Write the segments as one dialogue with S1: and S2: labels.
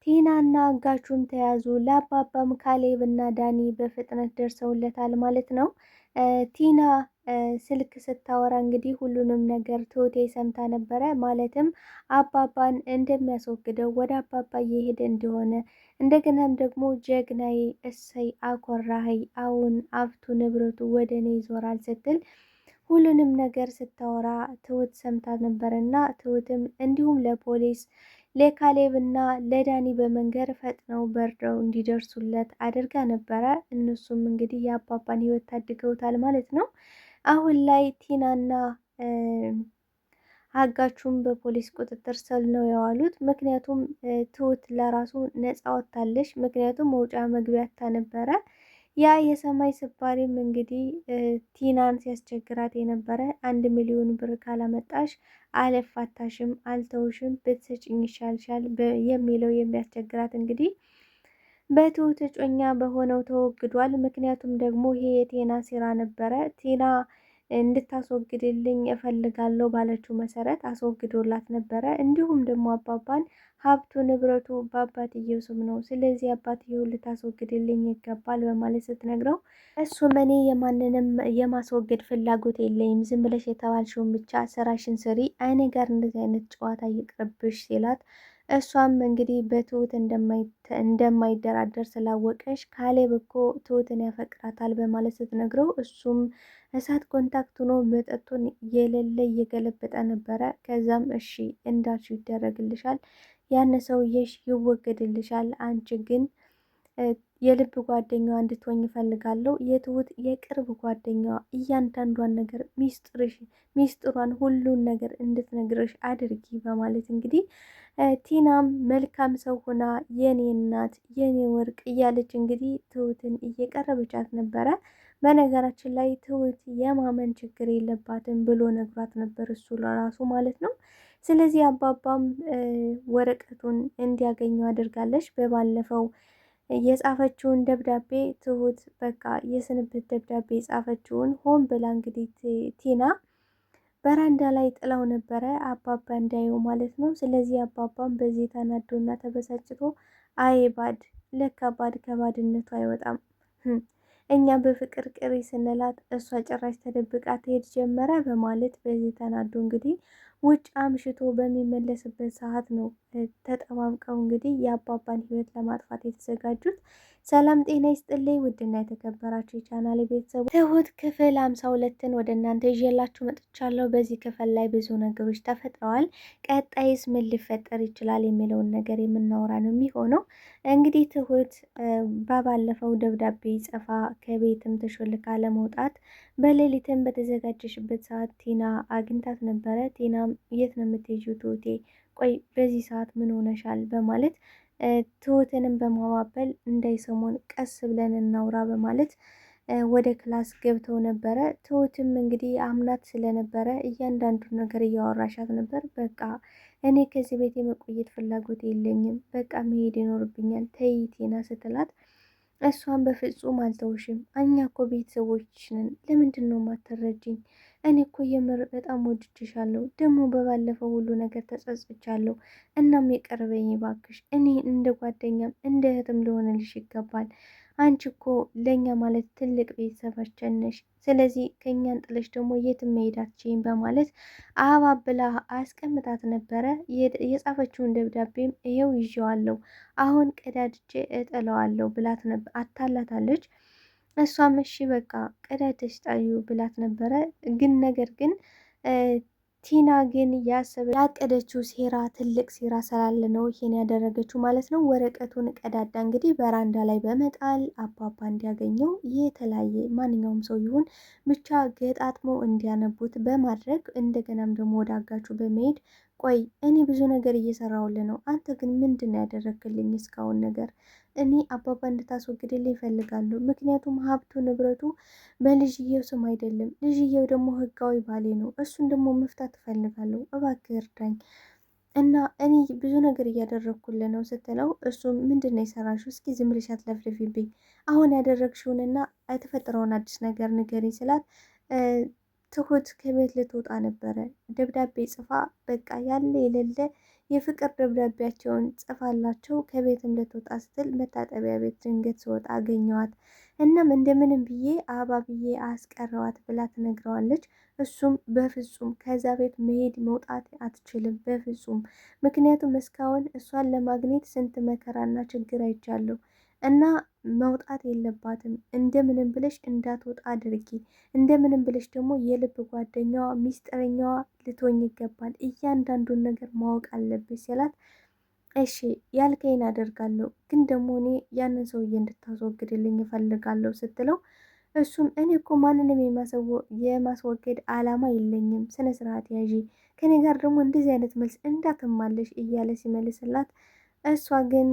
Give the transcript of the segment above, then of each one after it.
S1: ቲናና አጋቹም ተያዙ። ለአባባም ካሌብና ዳኒ በፍጥነት ደርሰውለታል ማለት ነው። ቲና ስልክ ስታወራ እንግዲህ ሁሉንም ነገር ትሁቴ ሰምታ ነበረ። ማለትም አባባን እንደሚያስወግደው ወደ አባባ እየሄደ እንደሆነ እንደገናም ደግሞ ጀግናዬ እሰይ አኮራኸኝ፣ አሁን ሀብቱ ንብረቱ ወደ እኔ ይዞራል ስትል ሁሉንም ነገር ስታወራ ትሁት ሰምታ ነበርና ትሁትም እንዲሁም ለፖሊስ ለካሌብና ለዳኒ በመንገር ፈጥነው በርደው እንዲደርሱለት አድርጋ ነበረ። እነሱም እንግዲህ የአባባን ሕይወት ታድገውታል ማለት ነው። አሁን ላይ ቲናና አጋቹም በፖሊስ ቁጥጥር ስር ነው የዋሉት። ምክንያቱም ትሁት ለራሱ ነፃ ወጥታለች። ምክንያቱም መውጫ መግቢያ አታ ነበረ። ያ የሰማይ ስባሪም እንግዲህ ቲናን ሲያስቸግራት የነበረ 1 ሚሊዮን ብር ካላመጣሽ አልፋታሽም፣ አልተውሽም፣ ብትሰጭኝ ይሻልሻል የሚለው የሚያስቸግራት እንግዲህ በትሁት እጮኛ በሆነው ተወግዷል። ምክንያቱም ደግሞ ይሄ የቴና ሴራ ነበረ። ቴና እንድታስወግድልኝ እፈልጋለሁ ባለችው መሰረት አስወግዶላት ነበረ። እንዲሁም ደግሞ አባባን ሀብቱ ንብረቱ በአባትየው ስም ነው፣ ስለዚህ አባትየው ልታስወግድልኝ ይገባል በማለት ስትነግረው እሱም እኔ የማንንም የማስወገድ ፍላጎት የለኝም፣ ዝም ብለሽ የተባልሽውን ብቻ ስራሽን ስሪ፣ እኔ ጋር እንደዚህ አይነት ጨዋታ ይቅርብሽ ሲላት እሷም እንግዲህ በትሁት እንደማይደራደር ስላወቀሽ ካሌብ እኮ ትሁትን ያፈቅራታል በማለት ስትነግረው እሱም እሳት ኮንታክት ሆኖ መጠጡን የሌለ እየገለበጠ ነበረ። ከዛም እሺ እንዳልሽው ይደረግልሻል፣ ያን ሰውዬሽ ይወገድልሻል፣ አንቺ ግን የልብ ጓደኛዋ እንድትሆኝ እፈልጋለሁ። የትሁት የቅርብ ጓደኛዋ እያንዳንዷን ነገር ሚስጥሯን ሁሉን ነገር እንድትነግርሽ አድርጊ በማለት እንግዲህ ቲናም መልካም ሰው ሆና የኔ እናት የኔ ወርቅ እያለች እንግዲህ ትሁትን እየቀረበቻት ነበረ። በነገራችን ላይ ትሁት የማመን ችግር የለባትም ብሎ ነግሯት ነበር እሱ ለራሱ ማለት ነው። ስለዚህ አባባም ወረቀቱን እንዲያገኘው አድርጋለች። በባለፈው የጻፈችውን ደብዳቤ ትሁት በቃ የስንብት ደብዳቤ የጻፈችውን ሆን ብላ እንግዲህ ቲና በረንዳ ላይ ጥላው ነበረ አባባ እንዳየው ማለት ነው። ስለዚህ አባባም በዚህ ተናዶና ተበሳጭቶ አይ ባድ ለካ ባድ ከባድነቱ አይወጣም፣ እኛ በፍቅር ቅሪ ስንላት እሷ ጭራሽ ተደብቃ ትሄድ ጀመረ በማለት በዚህ ተናዶ እንግዲህ ውጭ አምሽቶ በሚመለስበት ሰዓት ነው ተጠባብቀው እንግዲህ የአባባን ሕይወት ለማጥፋት የተዘጋጁት። ሰላም ጤና ይስጥልኝ ውድና የተከበራችሁ የቻናል ቤተሰቦች ትሁት ክፍል 52ን ወደ እናንተ ይዤላችሁ መጥቻለሁ። በዚህ ክፍል ላይ ብዙ ነገሮች ተፈጥረዋል። ቀጣይስ ምን ሊፈጠር ይችላል የሚለውን ነገር የምናወራ ነው የሚሆነው። እንግዲህ ትሁት ባለፈው ደብዳቤ ጽፋ ከቤትም ተሾልካ ለመውጣት በሌሊትም በተዘጋጀሽበት ሰዓት ቲና አግኝታት ነበረ። ቲናም የት ነው የምትሄጂው ትሁቴ? ቆይ በዚህ ሰዓት ምን ሆነሻል? በማለት ትሁትንም በማባበል እንዳይሰሙን ቀስ ብለን እናውራ በማለት ወደ ክላስ ገብተው ነበረ። ትሁትም እንግዲህ አምናት ስለነበረ እያንዳንዱ ነገር እያወራሻት ነበር። በቃ እኔ ከዚህ ቤት የመቆየት ፍላጎት የለኝም፣ በቃ መሄድ ይኖርብኛል፣ ተይ ቲና ስትላት እሷን በፍጹም አልተውሽም፣ እኛ እኮ ቤተሰቦች ነን፣ ለምንድን ነው ማትረጅኝ? እኔ እኮ የምር በጣም ወድጅሻለሁ፣ ደግሞ በባለፈው ሁሉ ነገር ተጸጽቻለሁ። እናም የቀረበኝ ባክሽ፣ እኔ እንደ ጓደኛም እንደ እህትም ሊሆንልሽ ይገባል። አንቺ እኮ ለእኛ ማለት ትልቅ ቤተሰባችን ነሽ። ስለዚህ ከእኛን ጥለሽ ደግሞ የትም መሄድ አትችይም በማለት አባብላ አስቀምጣት ነበረ። የጻፈችውን ደብዳቤም ይኸው ይዤዋለሁ፣ አሁን ቀዳድጄ እጥለዋለሁ ብላት አታላታለች። እሷም እሺ በቃ ቀዳድሽ ጣዩ ብላት ነበረ። ግን ነገር ግን ቲና ግን ያቀደችው ሴራ ትልቅ ሴራ ስላለ ነው ይሄን ያደረገችው ማለት ነው። ወረቀቱን ቀዳዳ እንግዲህ በራንዳ ላይ በመጣል አባባ እንዲያገኘው የተለያየ ማንኛውም ሰው ይሁን ብቻ ገጣጥሞ እንዲያነቡት በማድረግ እንደገናም ደግሞ ወደ አጋቹ በመሄድ ቆይ እኔ ብዙ ነገር እየሰራሁልህ ነው፣ አንተ ግን ምንድን ነው ያደረግክልኝ እስካሁን ነገር? እኔ አባባ እንድታስወግድልኝ ይፈልጋለሁ። ምክንያቱም ሀብቱ ንብረቱ በልጅየው ስም አይደለም፣ ልጅየው ደግሞ ህጋዊ ባሌ ነው። እሱን ደግሞ መፍታት እፈልጋለሁ፣ እባክህ እርዳኝ እና እኔ ብዙ ነገር እያደረግኩልህ ነው ስትለው እሱም ምንድን ነው የሰራሽው? እስኪ ዝም ብለሽ አትለፍልፊብኝ፣ አሁን ያደረግሽውንና የተፈጠረውን አዲስ ነገር ንገሪኝ ስላት ትሁት ከቤት ልትወጣ ነበረ። ደብዳቤ ጽፋ በቃ ያለ የሌለ የፍቅር ደብዳቤያቸውን ጽፋላቸው ከቤትም ልትወጣ ስትል መታጠቢያ ቤት ድንገት ስወጣ አገኘዋት። እናም እንደምንም ብዬ አባብዬ አስቀረዋት ብላ ትነግረዋለች። እሱም በፍጹም ከዛ ቤት መሄድ መውጣት አትችልም በፍጹም፣ ምክንያቱም እስካሁን እሷን ለማግኘት ስንት መከራና ችግር አይቻለሁ እና መውጣት የለባትም እንደምንም ብለሽ እንዳትወጣ አድርጊ፣ እንደምንም ብለሽ ደግሞ የልብ ጓደኛዋ ሚስጥረኛዋ ልትሆኝ ይገባል፣ እያንዳንዱን ነገር ማወቅ አለብሽ ሲላት እሺ ያልከኝ አደርጋለሁ፣ ግን ደግሞ እኔ ያንን ሰውዬ እንድታስወግድልኝ እፈልጋለሁ ስትለው እሱም እኔ እኮ ማንንም የማስወገድ አላማ የለኝም፣ ስነ ስርዓት ያዢ፣ ከኔ ጋር ደግሞ እንደዚህ አይነት መልስ እንዳትማለሽ እያለ ሲመልስላት እሷ ግን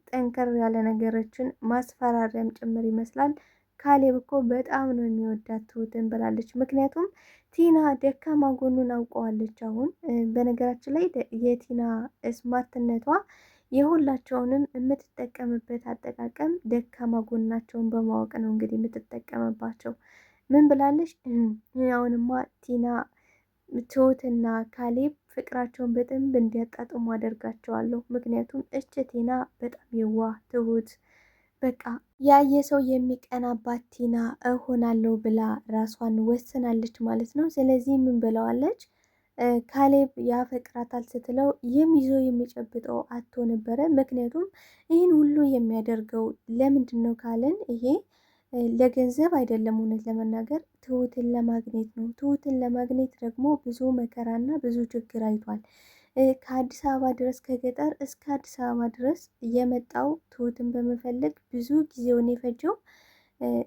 S1: ጠንከር ያለ ነገሮችን ማስፈራሪያም ጭምር ይመስላል። ካሌብ እኮ በጣም ነው የሚወዳት ትሁትን ብላለች። ምክንያቱም ቲና ደካማ ጎኑን አውቀዋለች። አሁን በነገራችን ላይ የቲና ስማርትነቷ የሁላቸውንም የምትጠቀምበት አጠቃቀም ደካማ ጎናቸውን በማወቅ ነው እንግዲህ የምትጠቀምባቸው። ምን ብላለች? አሁንማ ቲና ትሁትና ካሌብ ፍቅራቸውን በደንብ እንዲያጣጥሙ አደርጋቸዋለሁ። ምክንያቱም እች ቲና በጣም የዋህ ትሁት፣ በቃ ያየ ሰው የሚቀናባት ቲና እሆናለሁ ብላ ራሷን ወስናለች ማለት ነው። ስለዚህ ምን ብለዋለች? ካሌብ ያፈቅራታል ስትለው የሚይዘው የሚጨብጠው አቶ ነበረ። ምክንያቱም ይህን ሁሉ የሚያደርገው ለምንድን ነው ካለን ይሄ ለገንዘብ አይደለም። እውነት ለመናገር ትሁትን ለማግኘት ነው። ትሁትን ለማግኘት ደግሞ ብዙ መከራና ብዙ ችግር አይቷል። ከአዲስ አበባ ድረስ ከገጠር እስከ አዲስ አበባ ድረስ የመጣው ትሁትን በመፈለግ ብዙ ጊዜውን የፈጀው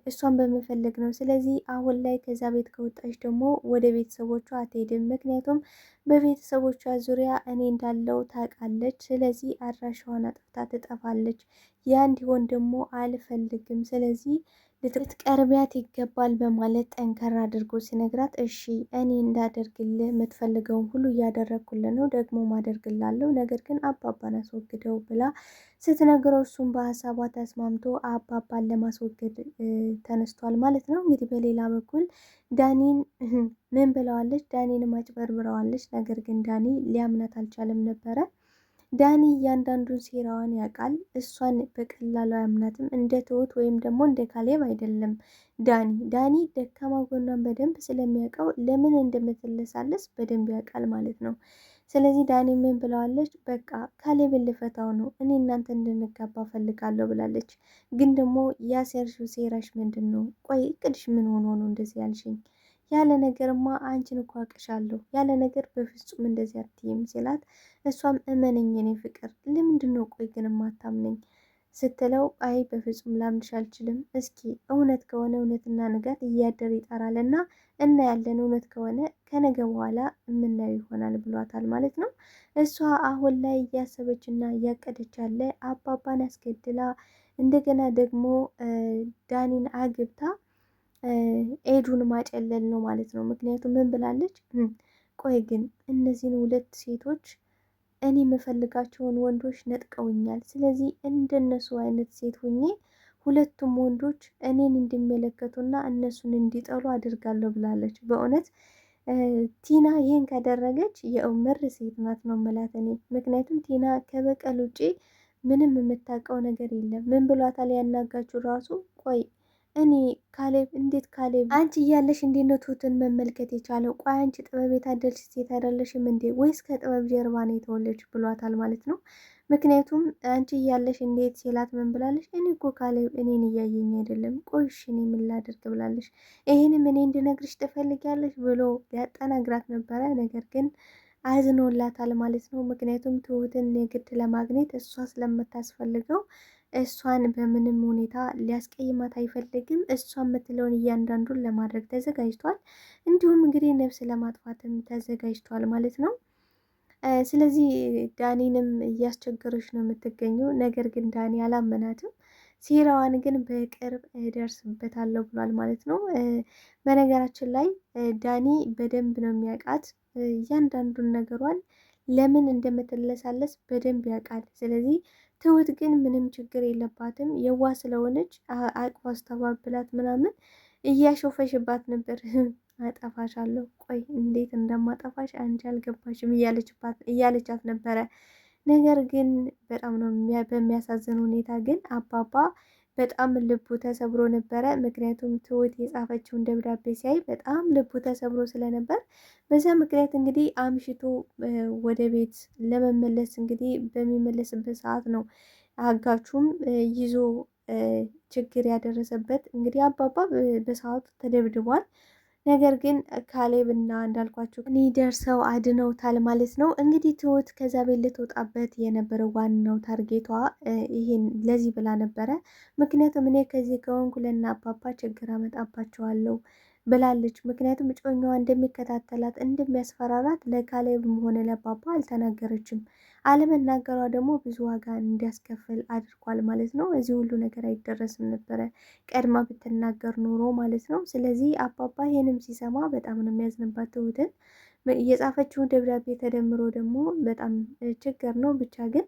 S1: እሷን በመፈለግ ነው። ስለዚህ አሁን ላይ ከዛ ቤት ከወጣች ደግሞ ወደ ቤተሰቦቿ አትሄድም። ምክንያቱም በቤተሰቦቿ ዙሪያ እኔ እንዳለው ታውቃለች። ስለዚህ አድራሻዋን አጥፍታ ትጠፋለች። ያ እንዲሆን ደግሞ አልፈልግም። ስለዚህ ልትቀርቢያት ይገባል በማለት ጠንከር አድርጎ ሲነግራት እሺ እኔ እንዳደርግልህ የምትፈልገውን ሁሉ እያደረግኩልህ ነው፣ ደግሞ ማደርግላለሁ፣ ነገር ግን አባባን አስወግደው ብላ ስትነግረው እሱም በሀሳቧ ተስማምቶ አባባን ለማስወገድ ተነስቷል ማለት ነው። እንግዲህ በሌላ በኩል ዳኒን ምን ብለዋለች? ዳኒንም አጭበርብረዋለች። ነገር ግን ዳኒ ሊያምናት አልቻለም ነበረ። ዳኒ እያንዳንዱን ሴራዋን ያውቃል። እሷን በቀላሉ አያምናትም። እንደ ትሁት ወይም ደግሞ እንደ ካሌብ አይደለም። ዳኒ ደካማ ጎኗን በደንብ ስለሚያውቀው ለምን እንደምትለሳለስ በደንብ ያውቃል ማለት ነው። ስለዚህ ዳኒ ምን ብለዋለች? በቃ ካሌብን ልፈታው ነው፣ እኔ እናንተ እንድንጋባ ፈልጋለሁ ብላለች። ግን ደግሞ ያሴርሽው ሴራሽ ምንድን ነው? ቆይ እቅድሽ ምን ሆኖ ነው እንደዚህ ያልሽኝ? ያለ ነገርማ አንቺን እኮ አቅሻለሁ፣ ያለ ነገር በፍጹም እንደዚህ አትይም ሲላት እሷም እመነኝ የኔ ፍቅር፣ ለምንድን ነው ቆይ ግን ማታምነኝ ስትለው አይ በፍጹም ላምንሽ አልችልም፣ እስኪ እውነት ከሆነ እውነትና ንጋት እያደር ይጠራል እና ያለን እውነት ከሆነ ከነገ በኋላ የምናየው ይሆናል ብሏታል ማለት ነው። እሷ አሁን ላይ እያሰበችና እያቀደች ያለ አባባን አስገድላ እንደገና ደግሞ ዳኒን አግብታ ኤዱን ማጨለል ነው ማለት ነው። ምክንያቱም ምን ብላለች? ቆይ ግን እነዚህን ሁለት ሴቶች እኔ የምፈልጋቸውን ወንዶች ነጥቀውኛል። ስለዚህ እንደነሱ አይነት ሴት ሆኜ ሁለቱም ወንዶች እኔን እንዲመለከቱና እነሱን እንዲጠሉ አድርጋለሁ ብላለች። በእውነት ቲና ይህን ካደረገች የምር ሴት ናት ነው የምላት እኔ። ምክንያቱም ቲና ከበቀል ውጪ ምንም የምታውቀው ነገር የለም። ምን ብሏታል? ያናጋችሁ ራሱ ቆይ እኔ እንዴት ካሌብ አንቺ እያለሽ እንዴት ነው ትሁትን መመልከት የቻለው? ቆይ አንቺ ጥበብ የታደልሽ ሴት አይደለሽም እንዴ? ወይስ ከጥበብ ጀርባ ነው የተወለድሽ? ብሏታል ማለት ነው። ምክንያቱም አንቺ እያለሽ እንዴት ሲላት ምን ብላለሽ? እኔ እኮ ካሌብ እኔን እያየኝ አይደለም፣ ቆይሽ እኔ ምን ላደርግ ብላለሽ። ይህንም እኔ እንድነግርሽ ትፈልጊያለሽ ብሎ ሊያጠናግራት ነበረ። ነገር ግን አዝኖላታል ማለት ነው። ምክንያቱም ትሁትን የግድ ለማግኘት እሷ ስለምታስፈልገው እሷን በምንም ሁኔታ ሊያስቀይማት አይፈልግም። እሷ የምትለውን እያንዳንዱን ለማድረግ ተዘጋጅቷል። እንዲሁም እንግዲህ ነፍስ ለማጥፋትም ተዘጋጅቷል ማለት ነው። ስለዚህ ዳኒንም እያስቸገረች ነው የምትገኘው። ነገር ግን ዳኒ አላመናትም። ሴራዋን ግን በቅርብ እደርስበታለሁ ብሏል ማለት ነው። በነገራችን ላይ ዳኒ በደንብ ነው የሚያውቃት። እያንዳንዱን ነገሯን ለምን እንደምትለሳለስ በደንብ ያውቃል። ስለዚህ ትሁት ግን ምንም ችግር የለባትም። የዋ ስለሆነች አቅፋ አስተባብላት ምናምን እያሾፈሽባት ነበር አጠፋሻለሁ፣ ቆይ እንዴት እንደማጠፋሽ አንቺ አልገባሽም እያለቻት ነበረ። ነገር ግን በጣም ነው በሚያሳዝን ሁኔታ ግን አባባ በጣም ልቡ ተሰብሮ ነበረ። ምክንያቱም ትሁት የጻፈችውን ደብዳቤ ሲያይ በጣም ልቡ ተሰብሮ ስለነበር በዛ ምክንያት እንግዲህ አምሽቶ ወደ ቤት ለመመለስ እንግዲህ በሚመለስበት ሰዓት ነው አጋቹም ይዞ ችግር ያደረሰበት። እንግዲህ አባባ በሰዓቱ ተደብድቧል። ነገር ግን ካሌብና እንዳልኳቸው እኔ ደርሰው አድነውታል ማለት ነው። እንግዲህ ትሁት ከዛ ቤት ልትወጣበት የነበረው ዋናው ታርጌቷ ይሄን ለዚህ ብላ ነበረ። ምክንያቱም እኔ ከዚህ ከሆንኩ ለእነ አባባ ችግር አመጣባቸዋለሁ ብላለች። ምክንያቱም እጮኛዋ እንደሚከታተላት እንደሚያስፈራራት ለካሌብም ሆነ ለአባባ አልተናገረችም። አለመናገሯ ደግሞ ብዙ ዋጋ እንዲያስከፍል አድርጓል ማለት ነው። እዚህ ሁሉ ነገር አይደረስም ነበረ ቀድማ ብትናገር ኖሮ ማለት ነው። ስለዚህ አባባ ይሄንም ሲሰማ በጣም ነው የሚያዝንባት ትሁትን። የጻፈችውን ደብዳቤ ተደምሮ ደግሞ በጣም ችግር ነው። ብቻ ግን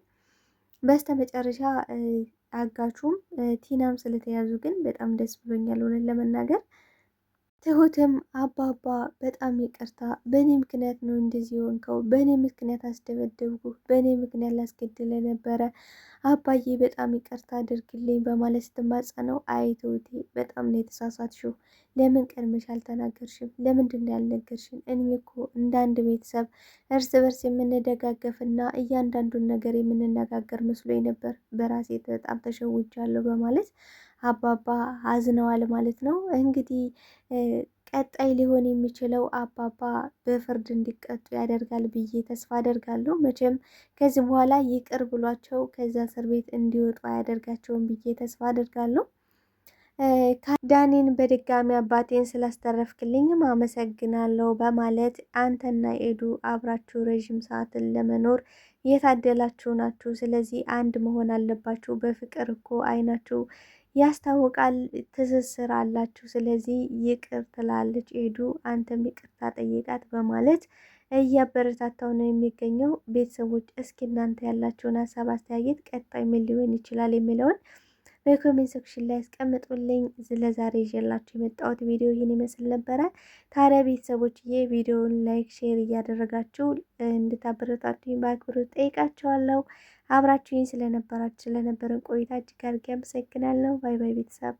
S1: በስተ መጨረሻ አጋቹም ቲናም ስለተያዙ ግን በጣም ደስ ብሎኛል እውነት ለመናገር። ትሁትም አባባ በጣም ይቅርታ፣ በእኔ ምክንያት ነው እንደዚህ የሆንከው፣ በእኔ ምክንያት አስደበደብኩ፣ በእኔ ምክንያት ላስገድለ ነበረ፣ አባዬ በጣም ይቅርታ አድርግልኝ በማለት ስትማጸነው፣ አይ ትሁቴ በጣም ነው የተሳሳትሽው፣ ለምን ቀድመሽ አልተናገርሽም? ለምንድን ነው ያልነገርሽን? እኔ እኮ እንደ አንድ ቤተሰብ እርስ በርስ የምንደጋገፍና እያንዳንዱን ነገር የምንነጋገር መስሎኝ ነበር፣ በራሴ በጣም ተሸውጃለሁ በማለት አባባ አዝነዋል ማለት ነው። እንግዲህ ቀጣይ ሊሆን የሚችለው አባባ በፍርድ እንዲቀጡ ያደርጋል ብዬ ተስፋ አደርጋለሁ። መቼም ከዚህ በኋላ ይቅር ብሏቸው ከዛ እስር ቤት እንዲወጡ አያደርጋቸውም ብዬ ተስፋ አደርጋለሁ። ዳኒን በድጋሚ አባቴን ስላስተረፍክልኝም አመሰግናለሁ በማለት አንተና ኤዱ አብራችሁ ረዥም ሰዓትን ለመኖር የታደላችሁ ናችሁ። ስለዚህ አንድ መሆን አለባችሁ። በፍቅር እኮ አይናችሁ ያስታውቃል፣ ትስስር አላችሁ። ስለዚህ ይቅር ትላለች ኤዱ፣ አንተም ይቅርታ ጠይቃት በማለት እያበረታታው ነው የሚገኘው። ቤተሰቦች እስኪ እናንተ ያላችሁን ሀሳብ አስተያየት፣ ቀጣይ ምን ሊሆን ይችላል የሚለውን በኮሜንት ሴክሽን ላይ ያስቀምጡልኝ። ለዛሬ ይዤላችሁ የመጣሁት ቪዲዮ ይህን ይመስል ነበረ። ታዲያ ቤተሰቦች ቪዲዮውን ላይክ፣ ሼር እያደረጋችሁ እንድታበረታቱኝ በአክብሮት ጠይቃችኋለሁ። አብራችሁኝ ስለነበራችሁ ስለነበረን ቆይታ እጅግ አድርጌ አመሰግናለሁ። ባይ ባይ ቤተሰብ።